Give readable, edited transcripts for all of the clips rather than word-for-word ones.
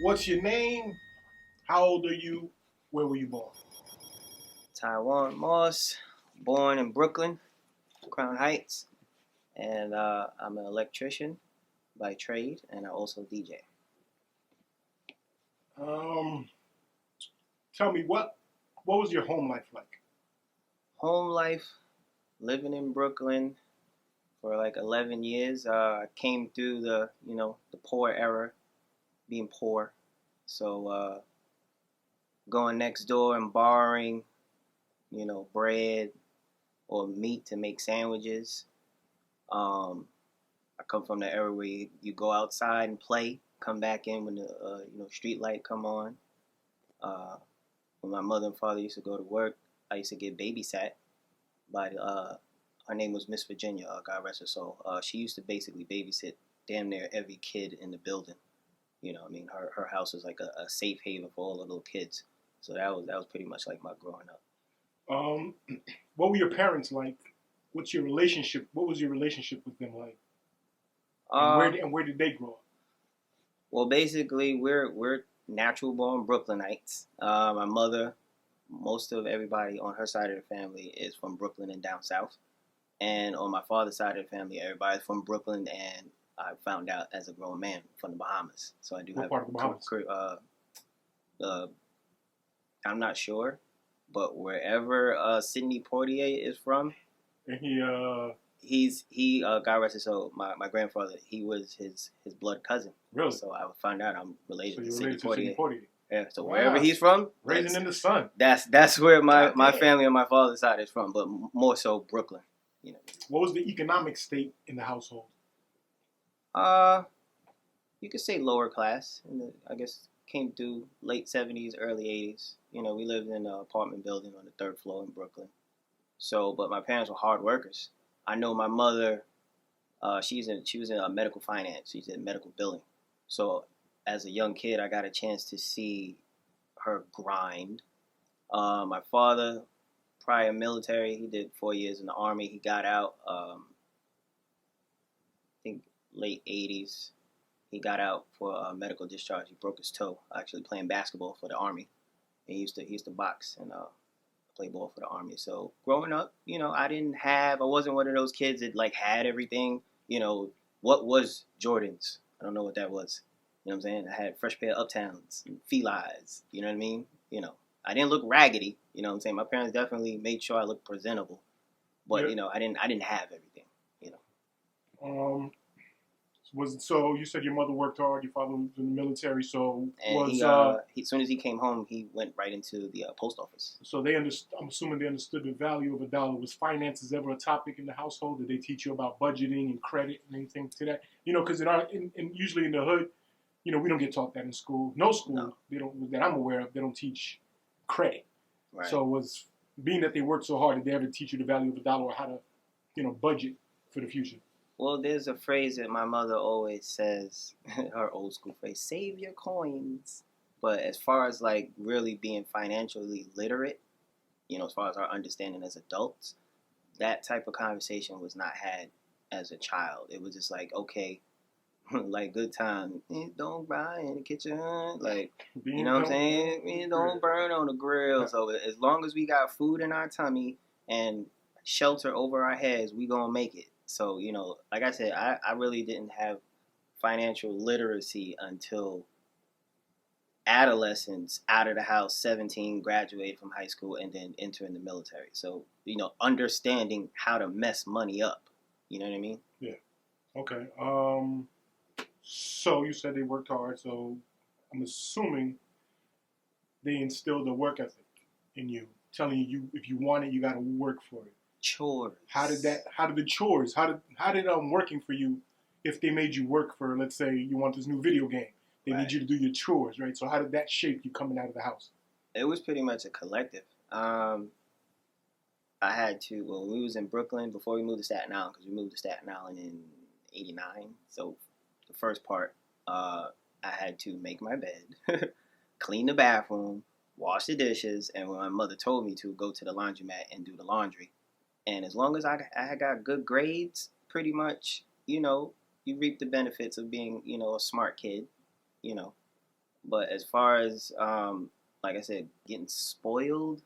What's your name? How old are you? Where were you born? Taiwan Moss, born in Brooklyn, Crown Heights, and I'm an electrician by trade, and I also DJ. Um, Tell me what was your home life like? Home life, living in Brooklyn for like 11 years. I came through the poor era, being poor. So going next door and borrowing, bread or meat to make sandwiches. Um, I come from the era where you go outside and play, come back in when the street light come on. Uh, when my mother and father used to go to work, I used to get babysat by her name was Miss Virginia, God rest her soul. She used to basically babysit damn near every kid in the building. Her house was like a safe haven for all the little kids. So that was pretty much like my growing up. Um, what were your parents like? What's your relationship? What was your relationship with them like? And Uh, where did they grow up? well, basically we're natural born Brooklynites. My mother, most of everybody on her side of the family is from Brooklyn and down south. And on my father's side of the family, everybody's from Brooklyn, and I found out as a grown man from the Bahamas. So I do What have, part of the Bahamas? uh, I'm not sure, but wherever Sidney Poitier is from, And he God rest his soul. My grandfather, he was his blood cousin. really? So I found out I'm related So to you're Sidney related to Sidney Poitier. Poitier. Yeah, so Wow. wherever he's from, Raising in the sun. that's where my God damn. family on my father's side is from, but more so Brooklyn. You know. What was the economic state in the household? Uh, you could say lower class. I guess came through late '70s, early '80s. We lived in an apartment building on the third floor in Brooklyn. So, but my parents were hard workers. I know my mother. She was in medical finance. She's in medical billing. So, as a young kid, I got a chance to see her grind. My father, prior military, he did 4 years in the army. He got out. I think late '80s. He got out for a medical discharge. He broke his toe actually playing basketball for the army. And he used to box and play ball for the army. So growing up, I wasn't one of those kids that like had everything. What was Jordans? I don't know what that was. You know what I'm saying? I had fresh pair of Uptowns and Felines. You know what I mean? I didn't look raggedy. You know what I'm saying? My parents definitely made sure I looked presentable. But Yeah. I didn't have everything. Um, so you said your mother worked hard, your father was in the military, so And was as soon as he came home, he went right into the post office. so they understood. I'm assuming they understood the value of a dollar. Was finances ever a topic in the household? Did they teach you about budgeting and credit and anything to that? Because usually in the hood, we don't get taught that in school. No school No. they don't that I'm aware of. They don't teach credit. Right. So was being that they worked so hard, did they ever teach you the value of a dollar or how to, budget for the future? Well, there's a phrase that my mother always says, her old school phrase, save your coins. But as far as like really being financially literate, as far as our understanding as adults, that type of conversation was not had as a child. It was just like, okay, like good time. Don't buy in the kitchen. Like, you know what I'm saying? Don't burn on the grill. So as long as we got food in our tummy and shelter over our heads, we gonna make it. So, like I said, I really didn't have financial literacy until adolescence, out of the house, 17, graduated from high school, and then entering the military. So, understanding how to mess money up. You know what I mean? Yeah. Okay. So you said they worked hard, so I'm assuming they instilled a work ethic in you, telling you if you want it, you got to work for it. Chores. How did the chores? How did working for you? If they made you work for, let's say, you want this new video game, they need you to do your chores, right? So how did that shape you coming out of the house? It was pretty much a collective. I had to, when we was in Brooklyn, before we moved to Staten Island, because we moved to Staten Island in '89. So the first part, I had to make my bed, clean the bathroom, wash the dishes, and when my mother told me to, go to the laundromat and do the laundry. And as long as I had got good grades, pretty much, you reap the benefits of being, a smart kid, But as far as like I said, getting spoiled,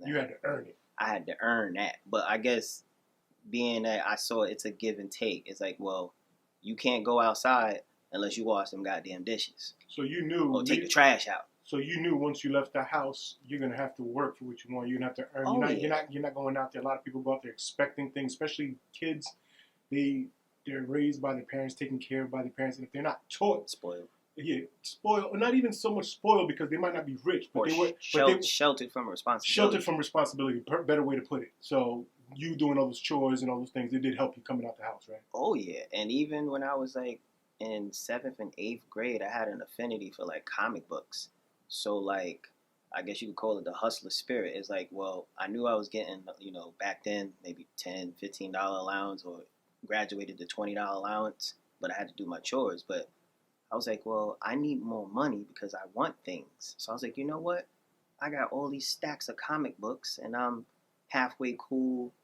You had to earn it. I had to earn that. But I guess being that I saw it's a give and take. It's like, well, you can't go outside unless you wash them goddamn dishes. So you knew. Or take the trash out. So you knew once you left the house, you're gonna have to work for what you want. You're gonna have to earn. Oh, You're not going out there. A lot of people go out there expecting things, especially kids. They're raised by their parents, taken care of by their parents, and if they're not taught, spoiled. Yeah, spoiled, or not even so much spoiled because they might not be rich, but sheltered from responsibility. Sheltered from responsibility, better way to put it. So you doing all those chores and all those things, it did help you coming out the house, right? Oh yeah, and even when I was like in 7th and 8th grade, I had an affinity for like comic books. So like, I guess you could call it the hustler spirit. It's like, well, I knew I was getting, back then maybe $10, $15 allowance, or graduated to $20 allowance, but I had to do my chores. But I was like, well, I need more money because I want things. So I was like, you know what? I got all these stacks of comic books, and I'm halfway cool,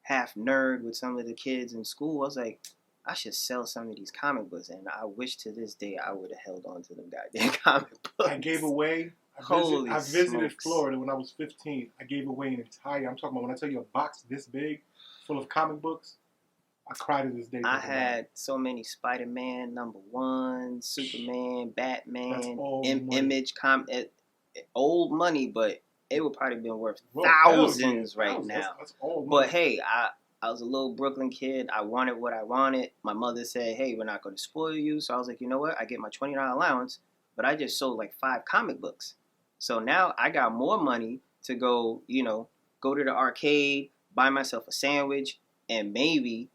half nerd with some of the kids in school. I was like, I should sell some of these comic books, and I wish to this day I would have held on to them goddamn comic books. I gave away. I visited Florida when I was 15. I gave away an entire. I'm talking about when I tell you a box this big, full of comic books. I cry to this day. I had so many Spider-Man #1, Superman, Batman, Image old money, but it would probably been worth thousands right now. That's old money. But hey, I was a little Brooklyn kid. I wanted what I wanted. My mother said, hey, we're not going to spoil you. So I was like, you know what? I get my $20 allowance, but I just sold like 5 comic books. So now I got more money to go, go to the arcade, buy myself a sandwich, and maybe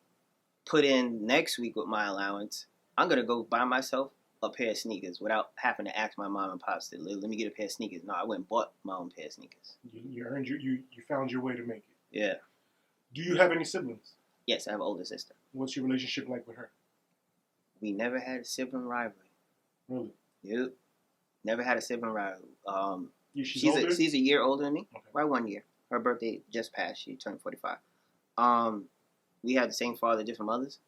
put in next week with my allowance. I'm going to go buy myself a pair of sneakers without having to ask my mom and pops to let me get a pair of sneakers. No, I went and bought my own pair of sneakers. You earned you found your way to make it. Yeah. Do you have any siblings? Yes, I have an older sister. What's your relationship like with her? We never had a sibling rivalry. Really? Yep. Never had a sibling rivalry. She's a year older than me. Okay. Right, 1 year. Her birthday just passed. She turned 45. We had the same father, different mothers.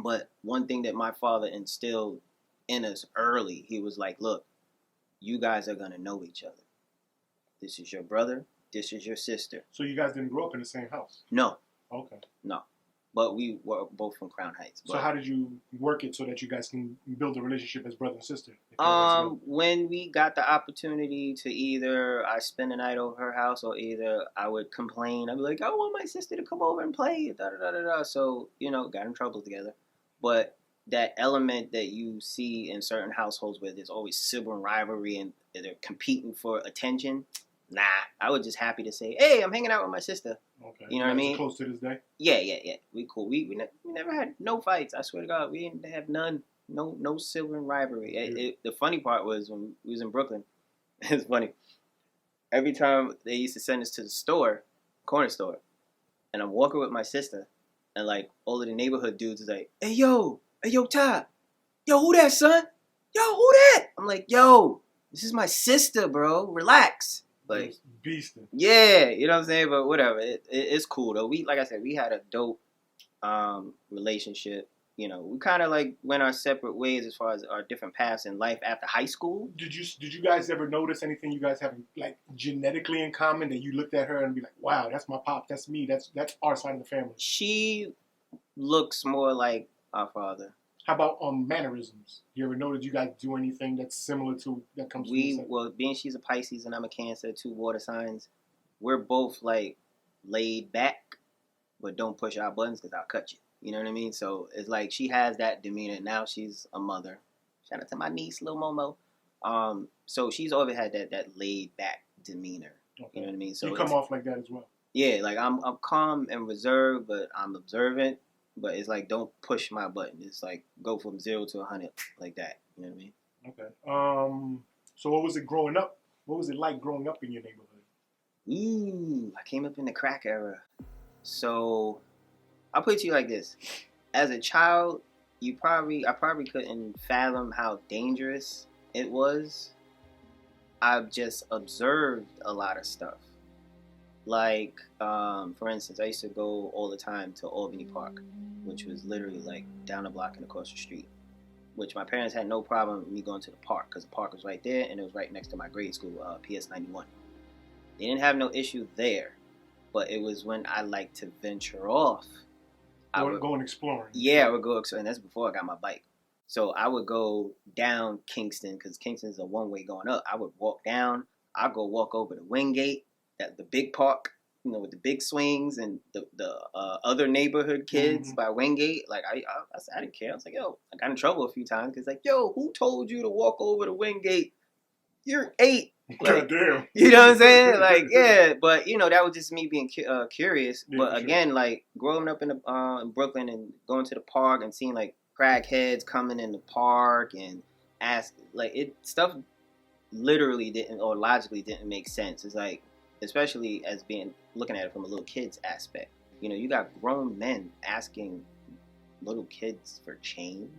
But one thing that my father instilled in us early, he was like, look, you guys are going to know each other. This is your brother. This is your sister. So you guys didn't grow up in the same house? No. Okay. No. But we were both from Crown Heights. So how did you work it so that you guys can build a relationship as brother and sister? When we got the opportunity to either I spend the night over her house or either I would complain. I'd be like, I want my sister to come over and play. Da-da-da-da-da. So, got in trouble together. But that element that you see in certain households where there's always sibling rivalry and they're competing for attention. Nah, I was just happy to say, hey, I'm hanging out with my sister. Okay. You know what I mean? Close to this day? Yeah. We cool. We never had no fights. I swear to God, we didn't have none. No sibling rivalry. Yeah. The funny part was when we was in Brooklyn. It's funny. Every time they used to send us to the store, corner store, and I'm walking with my sister, and like all of the neighborhood dudes is like, hey yo, Ty, yo, who that, son? Yo, who that? I'm like, yo, this is my sister, bro. Relax. Like, beasting. Yeah, you know what I'm saying? But whatever. It's cool, though. Like I said, we had a dope relationship. We kind of like went our separate ways as far as our different paths in life after high school. Did you guys ever notice anything you guys have like genetically in common that you looked at her and be like, wow, that's my pop, that's me, that's our side of the family? She looks more like our father. How about mannerisms? You ever notice you guys do anything that's similar to that comes from? Well, being she's a Pisces and I'm a Cancer, 2 water signs, we're both like laid back, but don't push our buttons because I'll cut you. You know what I mean? So it's like she has that demeanor. Now she's a mother. Shout out to my niece, Lil Momo. So she's always had that laid back demeanor. Okay. You know what I mean? So you come off like that as well. Yeah, like I'm calm and reserved, but I'm observant. But it's like, don't push my button. It's like, go from 0 to 100, like that. You know what I mean? Okay. So what was it growing up? What was it like growing up in your neighborhood? Ooh, I came up in the crack era. So, I'll put it to you like this. As a child, I probably couldn't fathom how dangerous it was. I've just observed a lot of stuff. Like, for instance, I used to go all the time to Albany Park, which was literally like down the block and across the street. which my parents had no problem with me going to the park because the park was right there and it was right next to my grade school, PS 91. They didn't have no issue there, but it was when I like to venture off. I would go and exploring. Yeah, I would go exploring. That's before I got my bike. So I would go down Kingston because Kingston's a one-way going up. I would walk down. I'd go walk over to Wingate, the big park, with the big swings and the other neighborhood kids by Wingate. Like, I didn't care. I was like, yo, I got in trouble a few times because, like, yo, who told you to walk over to Wingate? You're 8. Like, damn. You know what I'm saying? Like, yeah, but that was just me being curious. Yeah, but again, like growing up in Brooklyn and going to the park and seeing like crackheads coming in the park and stuff literally didn't or logically didn't make sense. It's like, especially as looking at it from a little kid's aspect. You got grown men asking little kids for change.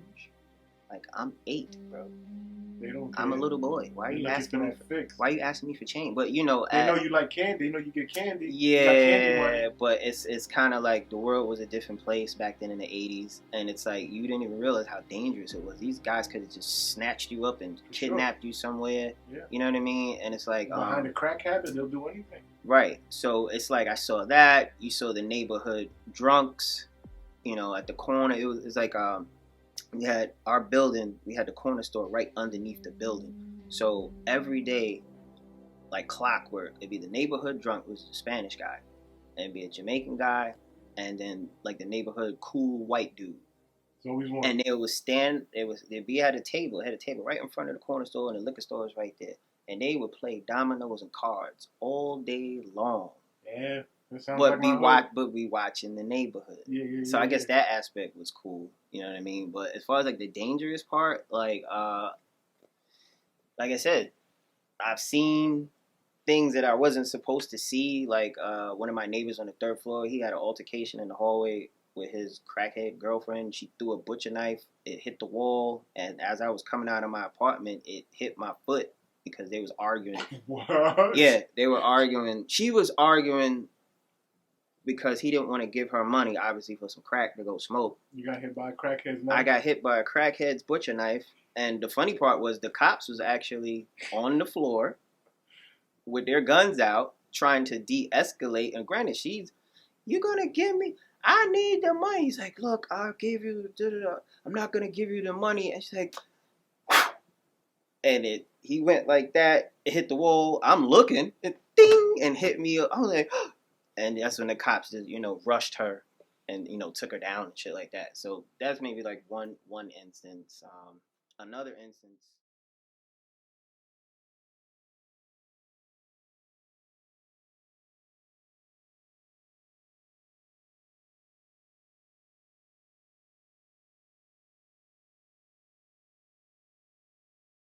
Like, I'm 8, bro. They don't care. I'm a little boy. Why are you asking me? Why are you asking me for change? But they know you like candy. They know you get candy. Yeah, you got candy money. But it's kind of like the world was a different place back then in the 80s, and it's like you didn't even realize how dangerous it was. These guys could have just snatched you up and kidnapped you somewhere. Yeah. You know what I mean? And it's like behind a crack habit, they'll do anything. Right. So it's like I saw that. You saw the neighborhood drunks. At the corner, it's like we had our building, we had the corner store right underneath the building. So every day, like clockwork, it'd be the neighborhood drunk, was the Spanish guy. And it'd be a Jamaican guy, and then like the neighborhood cool white dude. It's always one. And they would stand, they'd be at a table, had a table right in front of the corner store, and the liquor store is right there. And they would play dominoes and cards all day long. Yeah. But we watching the neighborhood. So I guess that aspect was cool. You know what I mean? But as far as like the dangerous part, like I said, I've seen things that I wasn't supposed to see. Like one of my neighbors on the 3rd floor, he had an altercation in the hallway with his crackhead girlfriend. She threw a butcher knife. It hit the wall, and as I was coming out of my apartment, it hit my foot because they was arguing. What? Yeah, they were arguing. She was arguing because he didn't want to give her money, obviously, for some crack to go smoke. You got hit by a crackhead's knife? I got hit by a crackhead's butcher knife. And the funny part was the cops was actually on the floor with their guns out trying to de-escalate. And granted, you're going to give me, I need the money. He's like, look, I'll give you, I'm not going to give you the money. And she's like, and he went like that. It hit the wall. I'm looking, and ding, and hit me. I was like, and that's when the cops just, rushed her and, took her down and shit like that. So that's maybe like one instance. Another instance